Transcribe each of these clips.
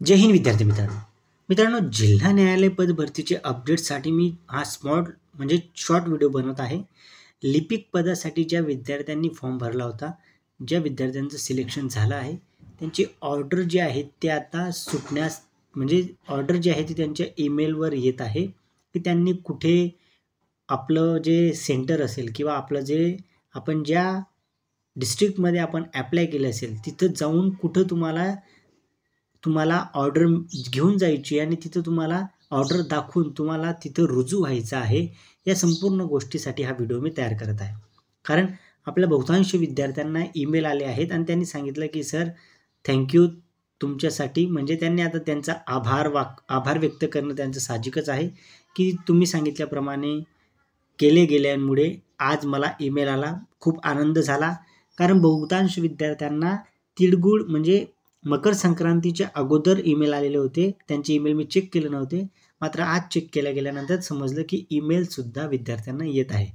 जय हिंद विद्यार्थी मित्रांनो, जिल्हा न्यायालय पद भरतीचे अपडेट्ससाठी मी हा शॉर्ट व्हिडिओ बनवत आहे. लिपिक पदासाठी ज्या विद्यार्थ्यांनी फॉर्म भरला होता, ज्या विद्यार्थ्यांचं सिलेक्शन झालं आहे, त्यांची ऑर्डर जी आहे ते आता सुटण्यास ऑर्डर जी आहे ती त्यांच्या ईमेलवर येत आहे, की त्यांनी कुठे आपलं जे सेंटर असेल किंवा आपलं जे आपण ज्या डिस्ट्रिक्टमध्ये आपण ॲप्लाय केलं असेल, तिथं जाऊन कुठं तुम्हाला ऑर्डर घेऊन जायची आणि तिथं तुम्हाला ऑर्डर दाखवून तुम्हाला तिथं रुजू व्हायचं आहे. या संपूर्ण गोष्टीसाठी हा व्हिडिओ मी तयार करत आहे. कारण आपल्या बहुतांश विद्यार्थ्यांना ईमेल आले आहेत आणि त्यांनी सांगितलं की सर थँक्यू तुमच्यासाठी, म्हणजे त्यांनी आता त्यांचा आभार व्यक्त करणं त्यांचं साहजिकच आहे, की तुम्ही सांगितल्याप्रमाणे केले गेल्यामुळे आज मला ईमेल आला. खूप आनंद झाला. कारण बहुतांश विद्यार्थ्यांना तिळगुळ म्हणजे मकर संक्रांतीच्या अगोदर ईमेल आलेले होते. त्यांचे ईमेल मी चेक केले नव्हते. मात्र आज चेक गेल्यानंतर समजलं की ईमेलसुद्धा विद्यार्थ्यांना येत आहे.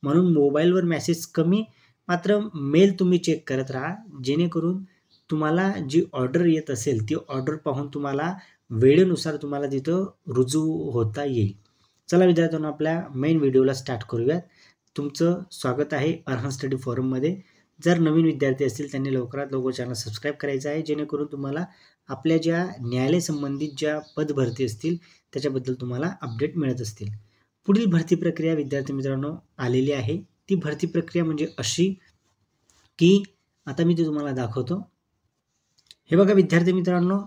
म्हणून मोबाईलवर मेसेज कमी, मात्र मेल तुम्ही चेक करत राहा, जेणेकरून तुम्हाला जी ऑर्डर येत असेल ती ऑर्डर पाहून तुम्हाला वेळेनुसार तुम्हाला तिथं रुजू होता येईल. चला विद्यार्थ्यांनो, आपल्या मेन व्हिडिओला स्टार्ट करूयात. तुमचं स्वागत आहे अर्हन स्टडी फोरममध्ये. जर नवीन विद्यार्थी असतील त्यांनी लवकरात लवकर चॅनल सबस्क्राईब करायचं आहे, जेणेकरून तुम्हाला आपल्या ज्या न्यायालय संबंधित ज्या पदभरती असतील त्याच्याबद्दल तुम्हाला अपडेट मिळत असतील. पुढील भरती प्रक्रिया विद्यार्थी मित्रांनो आलेली आहे. ती भरती प्रक्रिया म्हणजे अशी की आता मी ते तुम्हाला दाखवतो. हे बघा विद्यार्थी मित्रांनो,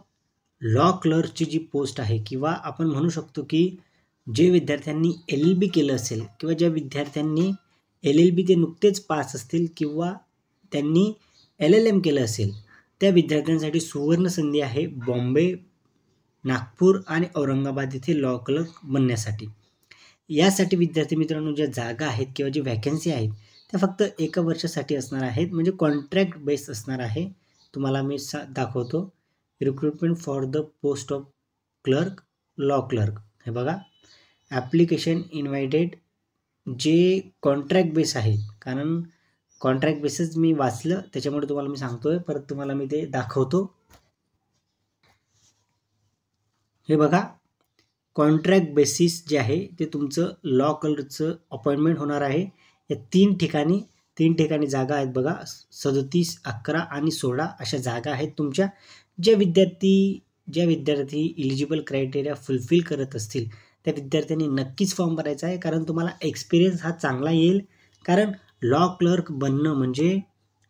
लॉ क्लर्कची जी पोस्ट आहे, किंवा आपण म्हणू शकतो की जे विद्यार्थ्यांनी LLB केलं असेल किंवा ज्या विद्यार्थ्यांनी LLB ते नुकतेच पास असतील किंवा त्यांनी LLM केलं असेल, त्या विद्यार्थ्यांसाठी सुवर्ण संधी आहे बॉम्बे, नागपूर आणि औरंगाबाद येथे लॉ क्लर्क बनण्यासाठी. यासाठी विद्यार्थी मित्रांनो ज्या जागा आहेत किंवा जी व्हॅकन्सी आहेत त्या फक्त 1 वर्षासाठी असणार आहेत, म्हणजे कॉन्ट्रॅक्ट बेस असणार आहे. तुम्हाला मी दाखवतो. Recruitment for the post of clerk, law clerk. हे बघा, ॲप्लिकेशन इन्व्हायटेड. जे कॉन्ट्रॅक्ट बेस आहे, कारण कॉन्ट्रॅक्ट बेसच मी वाचलं त्याच्यामुळे तुम्हाला मी सांगतोय, परत तुम्हाला मी ते दाखवतो. हे बघा, कॉन्ट्रॅक्ट बेसिस जे आहे ते तुमचं लॉ क्लर्कचं अपॉइंटमेंट होणार आहे. या 3 ठिकाणी जागा आहेत बघा. 37, 11 आणि 16 अशा जागा आहेत तुमच्या. ज्या विद्यार्थी इलिजिबल क्रायटेरिया फुलफिल करत असतील त्या विद्यार्थ्यांनी नक्कीच फॉर्म भरायचा आहे, कारण तुम्हाला एक्सपिरियन्स हा चांगला येईल. कारण लॉ क्लर्क बनणं म्हणजे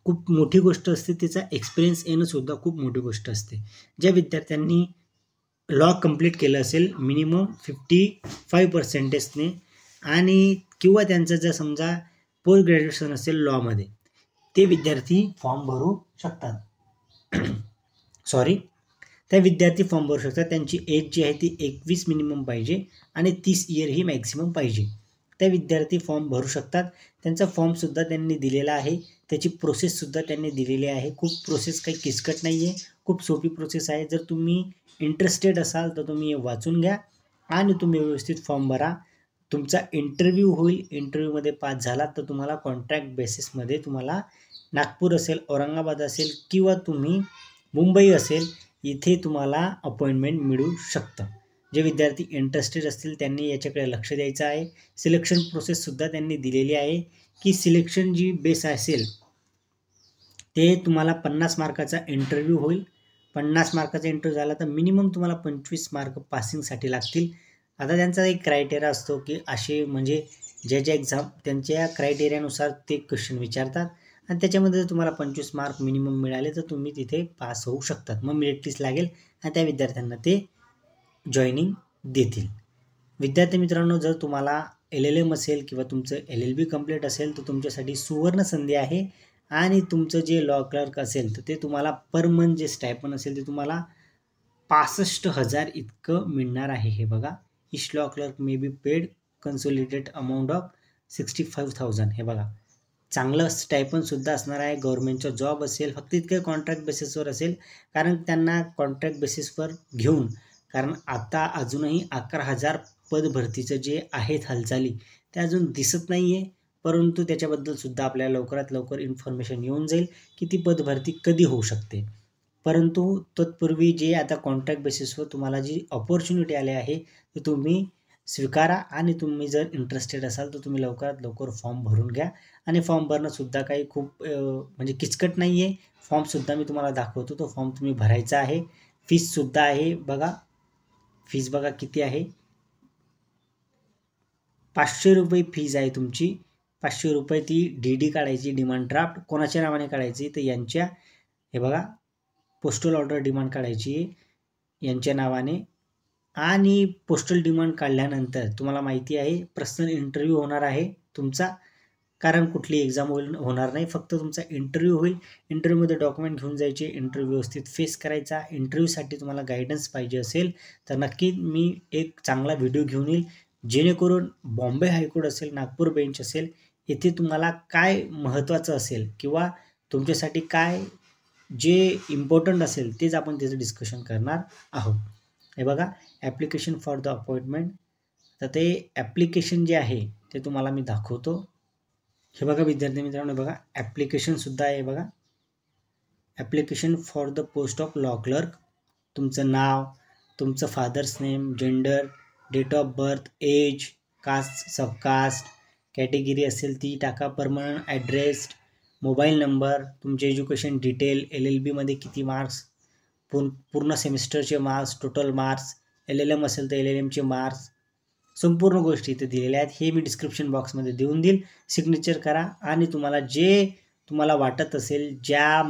खूप मोठी गोष्ट असते, त्याचा एक्सपिरियन्स येणंसुद्धा खूप मोठी गोष्ट असते. ज्या विद्यार्थ्यांनी लॉ कंप्लीट केलं असेल मिनिमम 55% आणि किंवा त्यांचं जर समजा पोस्ट ग्रॅज्युएशन असेल लॉमध्ये, ते विद्यार्थी फॉर्म भरू शकतात. त्या विद्यार्थी फॉर्म भरू शकतात. त्यांची एज जी आहे ती 21 मिनिमम पाहिजे आणि 30 इयर ही मॅक्सिमम पाहिजे. त्या विद्यार्थी फॉर्म भरू शकतात. त्यांचा फॉर्मसुद्धा त्यांनी दिलेला आहे. त्याची प्रोसेससुद्धा त्यांनी दिलेली आहे. खूप प्रोसेस काही किचकट नाही आहे, खूप सोपी प्रोसेस आहे. जर तुम्ही इंटरेस्टेड असाल तर तुम्ही वाचून घ्या आणि तुम्ही व्यवस्थित फॉर्म भरा. तुमचा इंटरव्ह्यू होईल. इंटरव्ह्यूमध्ये पास झालात तर तुम्हाला कॉन्ट्रॅक्ट बेसिसमध्ये तुम्हाला नागपूर असेल, औरंगाबाद असेल किंवा तुम्ही मुंबई असेल, इथे तुम्हाला अपॉइंटमेंट मिळू शकतं. जे विद्यार्थी इंटरेस्टेड असतील त्यांनी याच्याकडे लक्ष द्यायचं आहे. सिलेक्शन प्रोसेससुद्धा त्यांनी दिलेली आहे, की सिलेक्शन जी बेस असेल ते तुम्हाला 50 मार्काचा इंटरव्ह्यू होईल. 50 मार्काचा इंटरव्ह्यू झाला तर मिनिमम तुम्हाला 25 मार्क पासिंगसाठी लागतील. आता त्यांचा एक क्रायटेरिया असतो, की असे म्हणजे ज्या एक्झाम त्यांच्या क्रायटेरियानुसार ते क्वेश्चन विचारतात आणि त्याच्यामध्ये जर तुम्हाला 25 मार्क मिनिमम मिळाले तर तुम्ही तिथे पास होऊ शकतात. मग मेरिट लिस्ट लागेल आणि त्या विद्यार्थ्यांना ते जॉईनिंग देतील. विद्यार्थी मित्रांनो, जर तुम्हाला LLM असेल किंवा तुमचं LLB कंप्लीट असेल तर तुमच्यासाठी सुवर्ण संधी आहे. आणि तुमचं जे लॉ क्लर्क असेल तर ते तुम्हाला पर मंथ जे स्टायपन असेल ते तुम्हाला 65,000 इतकं मिळणार आहे. हे बघा, each law clerk may be paid consolidated amount of 65,000. हे बघा, चांगलं स्टायपनसुद्धा असणार आहे. गव्हर्नमेंटचा जॉब असेल, फक्त इतकं कॉन्ट्रॅक्ट बेसिसवर असेल, कारण त्यांना कॉन्ट्रॅक्ट बेसिसवर घेऊन, कारण आता अजूनही 11,000 पदभरतीचं जे आहेत हालचाली ते अजून दिसत नाही आहे. परंतु त्याच्याबद्दल सुद्धा आपल्याला लवकरात लवकर इन्फॉर्मेशन येऊन जाईल की ती पदभरती कधी होऊ शकते. परंतु तत्पूर्वी जे आता कॉन्ट्रॅक्ट बेसिसवर तुम्हाला जी अपॉर्च्युनिटी आली आहे ती तुम्ही स्वीकारा आणि तुम्ही जर इंटरेस्टेड असाल तर तुम्ही लवकरात लवकर फॉर्म भरून घ्या. आणि फॉर्म भरणंसुद्धा काही खूप म्हणजे किचकट नाही आहे. फॉर्मसुद्धा मी तुम्हाला दाखवतो. तो फॉर्म तुम्ही भरायचा आहे. फीससुद्धा आहे बघा. फीस बघा किती आहे. 500 रुपये फीज आहे तुमची. 500 रुपये ती डी काढायची, डिमांड ड्राफ्ट. कोणाच्या नावाने काढायची तर यांच्या, हे बघा, पोस्टल ऑर्डर डिमांड काढायची यांच्या नावाने. आणि पोस्टल डिमांड काढल्यानंतर तुम्हाला माहिती आहे पर्सनल इंटरव्ह्यू होणार आहे तुमचा. कारण कुठली एक्झाम होणार नाही, फक्त तुमचा इंटरव्ह्यू होईल. इंटरव्ह्यूमध्ये डॉक्युमेंट घेऊन जायचे, इंटरव्ह्यू व्यवस्थित फेस करायचा. इंटरव्ह्यूसाठी तुम्हाला गायडन्स पाहिजे असेल तर नक्की मी एक चांगला व्हिडिओ घेऊन येईल, जेणेकरून बॉम्बे हायकोर्ट असेल, नागपूर बेंच असेल, येथे तुम्हाला काय महत्त्वाचं असेल किंवा तुमच्यासाठी काय जे इम्पॉर्टंट असेल तेच आपण त्याचं डिस्कशन करणार आहोत. हे बघा, ॲप्लिकेशन फॉर द अपॉइंटमेंट. तर ते ॲप्लिकेशन जे आहे ते तुम्हाला मी दाखवतो. हे बघा विद्यार्थी मित्रांनो, बघा ॲप्लिकेशनसुद्धा आहे बघा. Application for the post of law clerk. तुमचं नाव, तुमचं father's name, gender, date of birth, age, caste, subcaste, category असेल ती टाका, परमनंट ॲड्रेस, मोबाईल नंबर, तुमचे एज्युकेशन डिटेल, LLBमध्ये किती मार्क्स, पूर्ण सेमिस्टरचे मार्क्स, टोटल मार्क्स, LLM असेल तर LLMचे मार्क्स, संपूर्ण गोष्टी इथे दिलेल्या आहेत. हे मी डिस्क्रिप्शन बॉक्समध्ये देऊन देईल. सिग्नेचर करा आणि तुम्हाला वाटत असेल, ज्या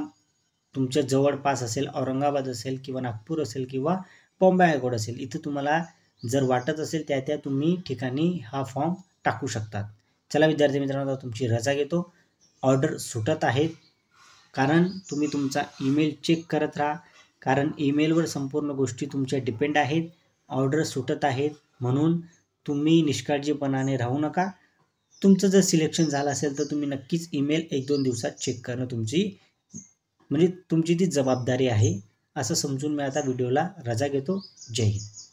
तुमच्या जवळपास असेल, औरंगाबाद असेल किंवा नागपूर असेल किंवा बॉम्बे हायकोर्ट असेल, इथं तुम्हाला जर वाटत असेल त्या तुम्ही ठिकाणी हा फॉर्म टाकू शकतात. चला विद्यार्थी मित्रांनो, तुमची रजा घेतो. ऑर्डर सुटत आहेत, कारण तुम्ही तुमचा ईमेल चेक करत राहा, कारण ईमेलवर संपूर्ण गोष्टी तुमच्या डिपेंड आहेत. ऑर्डर सुटत आहेत म्हणून तुम्ही निष्काळजीपणाने राहू नका. तुमचं जर सिलेक्शन झालं असेल तर तुम्ही नक्कीच ईमेल 1-2 दिवसात चेक करणं तुमची ती जबाबदारी आहे. असं समजून मी आता व्हिडिओला रजा घेतो. जय हिंद.